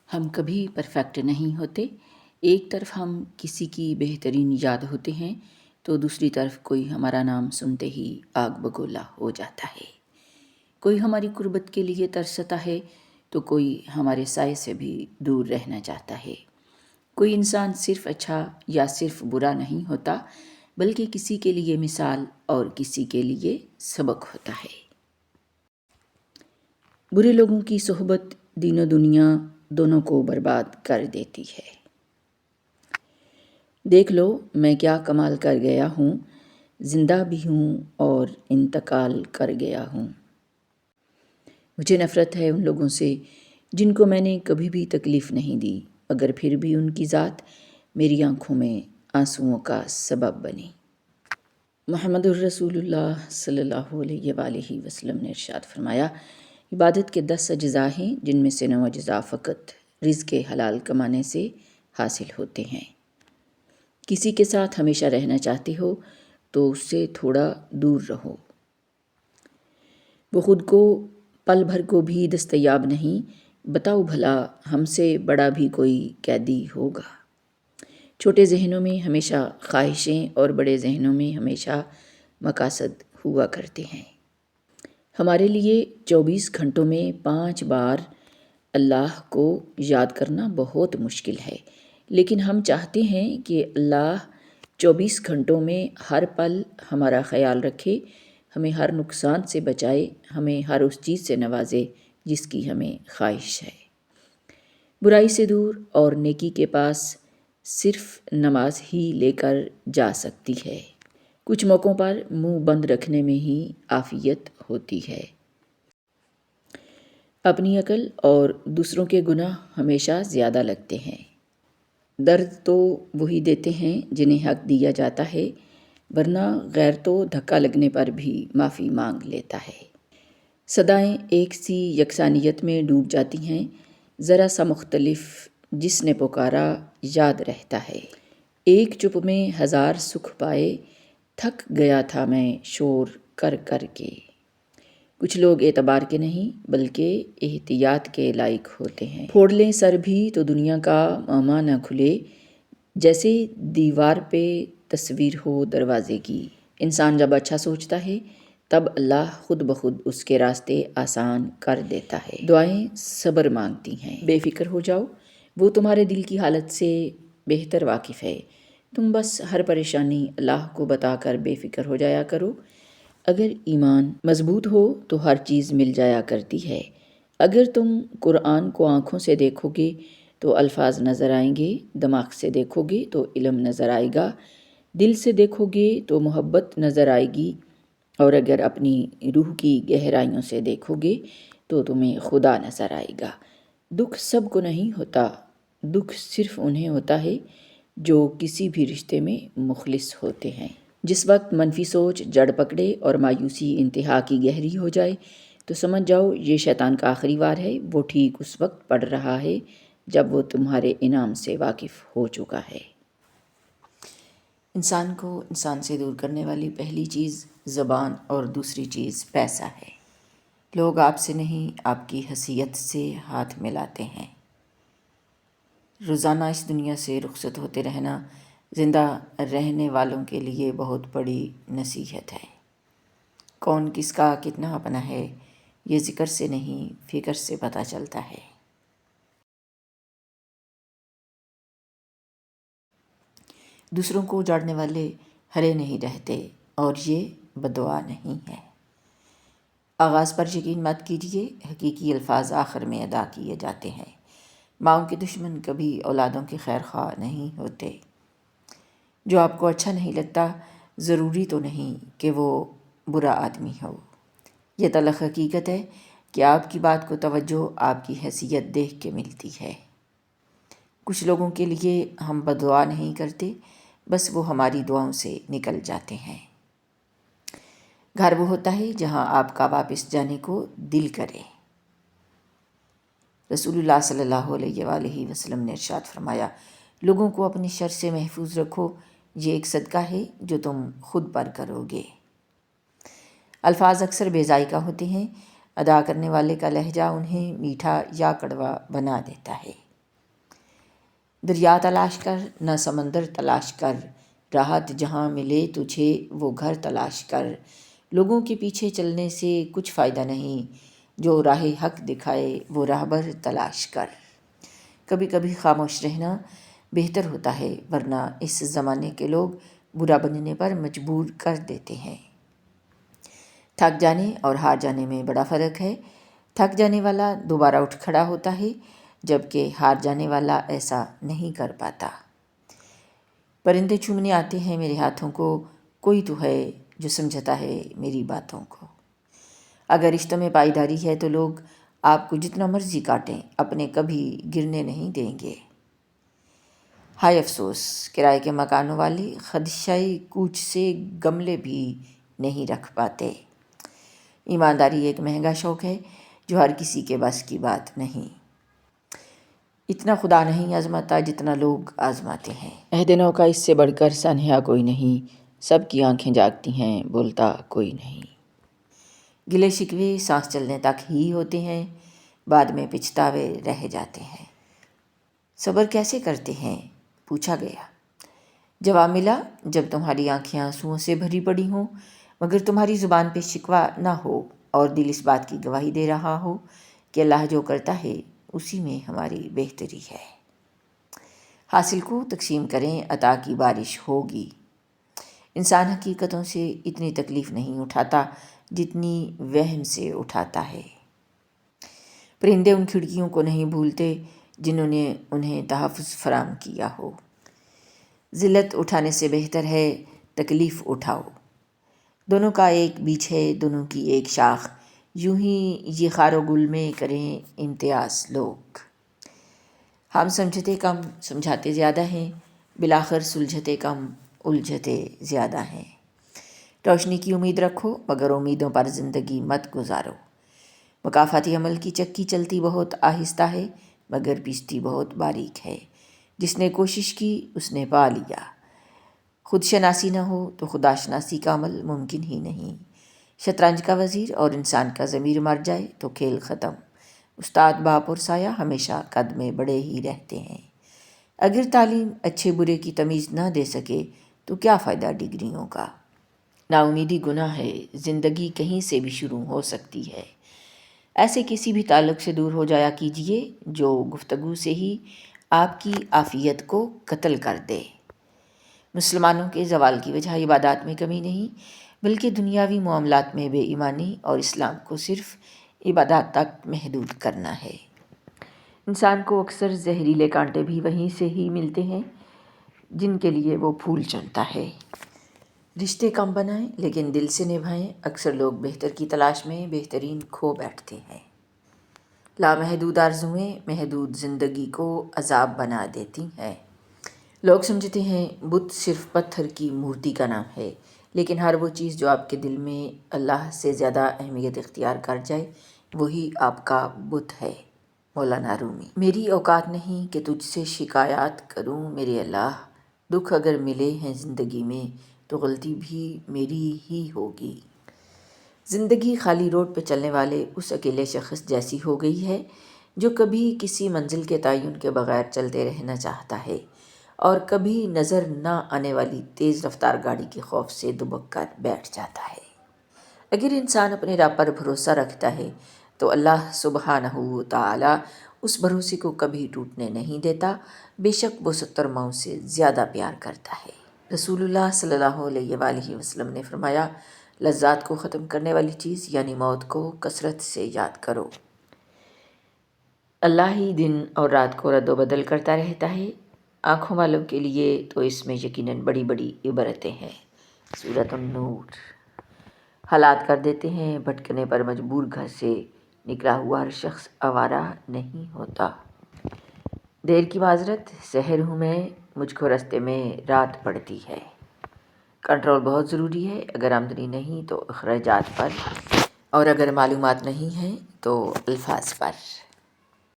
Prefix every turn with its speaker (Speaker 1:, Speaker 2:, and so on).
Speaker 1: ہم کبھی پرفیکٹ نہیں ہوتے۔ ایک طرف ہم کسی کی بہترین یاد ہوتے ہیں تو دوسری طرف کوئی ہمارا نام سنتے ہی آگ بگولا ہو جاتا ہے۔ کوئی ہماری قربت کے لیے ترستا ہے تو کوئی ہمارے سائے سے بھی دور رہنا چاہتا ہے۔ کوئی انسان صرف اچھا یا صرف برا نہیں ہوتا، بلکہ کسی کے لیے مثال اور کسی کے لیے سبق ہوتا ہے۔ برے لوگوں کی صحبت دین و دنیا دونوں کو برباد کر دیتی ہے۔ دیکھ لو میں کیا کمال کر گیا ہوں، زندہ بھی ہوں اور انتقال کر گیا ہوں۔ مجھے نفرت ہے ان لوگوں سے جن کو میں نے کبھی بھی تکلیف نہیں دی، اگر پھر بھی ان کی ذات میری آنکھوں میں آنسوؤں کا سبب بنی۔ محمد الرسول اللہ صلی اللہ علیہ وآلہ وسلم نے ارشاد فرمایا، عبادت کے 10 اجزاء ہیں جن میں سے 9 اجزاء فقط رزق حلال کمانے سے حاصل ہوتے ہیں۔ کسی کے ساتھ ہمیشہ رہنا چاہتے ہو تو اس سے تھوڑا دور رہو۔ وہ خود کو پل بھر کو بھی دستیاب نہیں، بتاؤ بھلا ہم سے بڑا بھی کوئی قیدی ہوگا۔ چھوٹے ذہنوں میں ہمیشہ خواہشیں اور بڑے ذہنوں میں ہمیشہ مقاصد ہوا کرتے ہیں۔ ہمارے لیے 24 گھنٹوں میں 5 بار اللہ کو یاد کرنا بہت مشکل ہے، لیکن ہم چاہتے ہیں کہ اللہ 24 گھنٹوں میں ہر پل ہمارا خیال رکھے، ہمیں ہر نقصان سے بچائے، ہمیں ہر اس چیز سے نوازے جس کی ہمیں خواہش ہے۔ برائی سے دور اور نیکی کے پاس صرف نماز ہی لے کر جا سکتی ہے۔ کچھ موقعوں پر منہ بند رکھنے میں ہی عافیت ہوتی ہے۔ اپنی عقل اور دوسروں کے گناہ ہمیشہ زیادہ لگتے ہیں۔ درد تو وہی دیتے ہیں جنہیں حق دیا جاتا ہے، ورنہ غیر تو دھکا لگنے پر بھی معافی مانگ لیتا ہے۔ صدائیں ایک سی یکسانیت میں ڈوب جاتی ہیں، ذرا سا مختلف جس نے پکارا یاد رہتا ہے۔ ایک چپ میں 1000 سکھ پائے، تھک گیا تھا میں شور کر کر کے۔ کچھ لوگ اعتبار کے نہیں بلکہ احتیاط کے لائق ہوتے ہیں۔ پھوڑ لیں سر بھی تو دنیا کا معمہ نہ کھلے، جیسے دیوار پہ تصویر ہو دروازے کی۔ انسان جب اچھا سوچتا ہے تب اللہ خود بخود اس کے راستے آسان کر دیتا ہے۔ دعائیں صبر مانگتی ہیں۔ بے فکر ہو جاؤ، وہ تمہارے دل کی حالت سے بہتر واقف ہے۔ تم بس ہر پریشانی اللہ کو بتا کر بے فکر ہو جایا کرو۔ اگر ایمان مضبوط ہو تو ہر چیز مل جایا کرتی ہے۔ اگر تم قرآن کو آنکھوں سے دیکھو گے تو الفاظ نظر آئیں گے، دماغ سے دیکھو گے تو علم نظر آئے گا، دل سے دیکھو گے تو محبت نظر آئے گی، اور اگر اپنی روح کی گہرائیوں سے دیکھو گے تو تمہیں خدا نظر آئے گا۔ دکھ سب کو نہیں ہوتا، دکھ صرف انہیں ہوتا ہے جو کسی بھی رشتے میں مخلص ہوتے ہیں۔ جس وقت منفی سوچ جڑ پکڑے اور مایوسی انتہا کی گہری ہو جائے تو سمجھ جاؤ یہ شیطان کا آخری وار ہے۔ وہ ٹھیک اس وقت پڑ رہا ہے جب وہ تمہارے انعام سے واقف ہو چکا ہے۔ انسان کو انسان سے دور کرنے والی پہلی چیز زبان اور دوسری چیز پیسہ ہے۔ لوگ آپ سے نہیں آپ کی حیثیت سے ہاتھ ملاتے ہیں۔ روزانہ اس دنیا سے رخصت ہوتے رہنا زندہ رہنے والوں کے لیے بہت بڑی نصیحت ہے۔ کون کس کا کتنا اپنا ہے یہ ذکر سے نہیں فکر سے پتہ چلتا ہے۔ دوسروں کو اجاڑنے والے ہرے نہیں رہتے اور یہ بددعا نہیں ہے۔ آغاز پر یقین مت کیجیے، حقیقی الفاظ آخر میں ادا کیے جاتے ہیں۔ ماؤں کے دشمن کبھی اولادوں کے خیر خواہ نہیں ہوتے۔ جو آپ کو اچھا نہیں لگتا ضروری تو نہیں کہ وہ برا آدمی ہو۔ یہ تلخ حقیقت ہے کہ آپ کی بات کو توجہ آپ کی حیثیت دیکھ کے ملتی ہے۔ کچھ لوگوں کے لیے ہم بددعا نہیں کرتے، بس وہ ہماری دعاؤں سے نکل جاتے ہیں۔ گھر وہ ہوتا ہے جہاں آپ کا واپس جانے کو دل کرے۔ رسول اللہ صلی اللہ علیہ وآلہ وسلم نے ارشاد فرمایا، لوگوں کو اپنی شر سے محفوظ رکھو، یہ ایک صدقہ ہے جو تم خود پر کرو گے۔ الفاظ اکثر بے ذائقہ ہوتے ہیں، ادا کرنے والے کا لہجہ انہیں میٹھا یا کڑوا بنا دیتا ہے۔ دریا تلاش کر نہ سمندر تلاش کر، راحت جہاں ملے تجھے وہ گھر تلاش کر، لوگوں کے پیچھے چلنے سے کچھ فائدہ نہیں، جو راہ حق دکھائے وہ راہبر تلاش کر۔ کبھی کبھی خاموش رہنا بہتر ہوتا ہے، ورنہ اس زمانے کے لوگ برا بننے پر مجبور کر دیتے ہیں۔ تھک جانے اور ہار جانے میں بڑا فرق ہے۔ تھک جانے والا دوبارہ اٹھ کھڑا ہوتا ہے، جبکہ ہار جانے والا ایسا نہیں کر پاتا۔ پرندے چومنے آتے ہیں میرے ہاتھوں کو، کوئی تو ہے جو سمجھتا ہے میری باتوں کو۔ اگر رشتوں میں پائیداری ہے تو لوگ آپ کو جتنا مرضی کاٹیں، اپنے کبھی گرنے نہیں دیں گے۔ ہائے افسوس، کرائے کے مکانوں والے خدشہ کوچ سے گملے بھی نہیں رکھ پاتے۔ ایمانداری ایک مہنگا شوق ہے جو ہر کسی کے بس کی بات نہیں۔ اتنا خدا نہیں آزماتا جتنا لوگ آزماتے ہیں۔ عہد نو کا اس سے بڑھ کر سانحہ کوئی نہیں، سب کی آنکھیں جاگتی ہیں، بولتا کوئی نہیں۔ گلے شکوے سانس چلنے تک ہی ہوتے ہیں، بعد میں پچھتاوے رہ جاتے ہیں۔ صبر کیسے کرتے ہیں؟ پوچھا گیا۔ جواب ملا، جب تمہاری آنکھیں آنسوؤں سے بھری پڑی ہوں، مگر تمہاری زبان پہ شکوہ نہ ہو اور دل اس بات کی گواہی دے رہا ہو کہ اللہ جو کرتا ہے اسی میں ہماری بہتری ہے۔ حاصل کو تقسیم کریں، عطا کی بارش ہوگی۔ انسان حقیقتوں سے اتنی تکلیف نہیں اٹھاتا جتنی وہم سے اٹھاتا ہے۔ پرندے ان کھڑکیوں کو نہیں بھولتے جنہوں نے انہیں تحفظ فراہم کیا ہو۔ ذلت اٹھانے سے بہتر ہے تکلیف اٹھاؤ۔ دونوں کا ایک بیج ہے، دونوں کی ایک شاخ، یوں ہی یہ خار و گل میں کریں امتیاز لوگ۔ ہم سمجھتے کم سمجھاتے زیادہ ہیں، بالآخر سلجھتے کم الجھتے زیادہ ہیں۔ روشنی کی امید رکھو مگر امیدوں پر زندگی مت گزارو۔ مکافاتی عمل کی چکی چلتی بہت آہستہ ہے مگر پیستی بہت باریک ہے۔ جس نے کوشش کی اس نے پا لیا۔ خود شناسی نہ ہو تو خدا شناسی کا عمل ممکن ہی نہیں۔ شطرنج کا وزیر اور انسان کا ضمیر مر جائے تو کھیل ختم۔ استاد باپ اور سایہ ہمیشہ قد میں بڑے ہی رہتے ہیں۔ اگر تعلیم اچھے برے کی تمیز نہ دے سکے تو کیا فائدہ ڈگریوں کا؟ نا امیدی گناہ ہے، زندگی کہیں سے بھی شروع ہو سکتی ہے۔ ایسے کسی بھی تعلق سے دور ہو جایا کیجیے جو گفتگو سے ہی آپ کی عافیت کو قتل کر دے۔ مسلمانوں کے زوال کی وجہ عبادات میں کمی نہیں بلکہ دنیاوی معاملات میں بے ایمانی اور اسلام کو صرف عبادات تک محدود کرنا ہے۔ انسان کو اکثر زہریلے کانٹے بھی وہیں سے ہی ملتے ہیں جن کے لیے وہ پھول چنتا ہے۔ رشتے کم بنائیں لیکن دل سے نبھائیں۔ اکثر لوگ بہتر کی تلاش میں بہترین کھو بیٹھتے ہیں۔ لامحدود آرزوئیں محدود زندگی کو عذاب بنا دیتی ہیں۔ لوگ سمجھتے ہیں بت صرف پتھر کی مورتی کا نام ہے، لیکن ہر وہ چیز جو آپ کے دل میں اللہ سے زیادہ اہمیت اختیار کر جائے وہی آپ کا بت ہے۔ مولانا رومی۔ میری اوقات نہیں کہ تجھ سے شکایات کروں میرے اللہ، دکھ اگر ملے ہیں زندگی میں تو غلطی بھی میری ہی ہوگی۔ زندگی خالی روڈ پہ چلنے والے اس اکیلے شخص جیسی ہو گئی ہے جو کبھی کسی منزل کے تعین کے بغیر چلتے رہنا چاہتا ہے اور کبھی نظر نہ آنے والی تیز رفتار گاڑی کے خوف سے دبک کر بیٹھ جاتا ہے۔ اگر انسان اپنے رب پر بھروسہ رکھتا ہے تو اللہ سبحانہ و تعالی اس بھروسے کو کبھی ٹوٹنے نہیں دیتا، بے شک وہ 70 ماؤں سے زیادہ پیار کرتا ہے۔ رسول اللہ صلی اللہ علیہ وآلہ وسلم نے فرمایا، لذات کو ختم کرنے والی چیز یعنی موت کو کثرت سے یاد کرو۔ اللہ ہی دن اور رات کو رد و بدل کرتا رہتا ہے۔ آنکھوں والوں کے لیے تو اس میں یقیناً بڑی بڑی عبرتیں ہیں۔ سورۃ النور۔ حالات کر دیتے ہیں بھٹکنے پر مجبور، گھر سے نکلا ہوا ہر شخص آوارہ نہیں ہوتا۔ دیر کی معذرت، سحر ہوں میں، مجھ کو رستے میں رات پڑتی ہے۔ کنٹرول بہت ضروری ہے، اگر آمدنی نہیں تو اخراجات پر، اور اگر معلومات نہیں ہیں تو الفاظ پر۔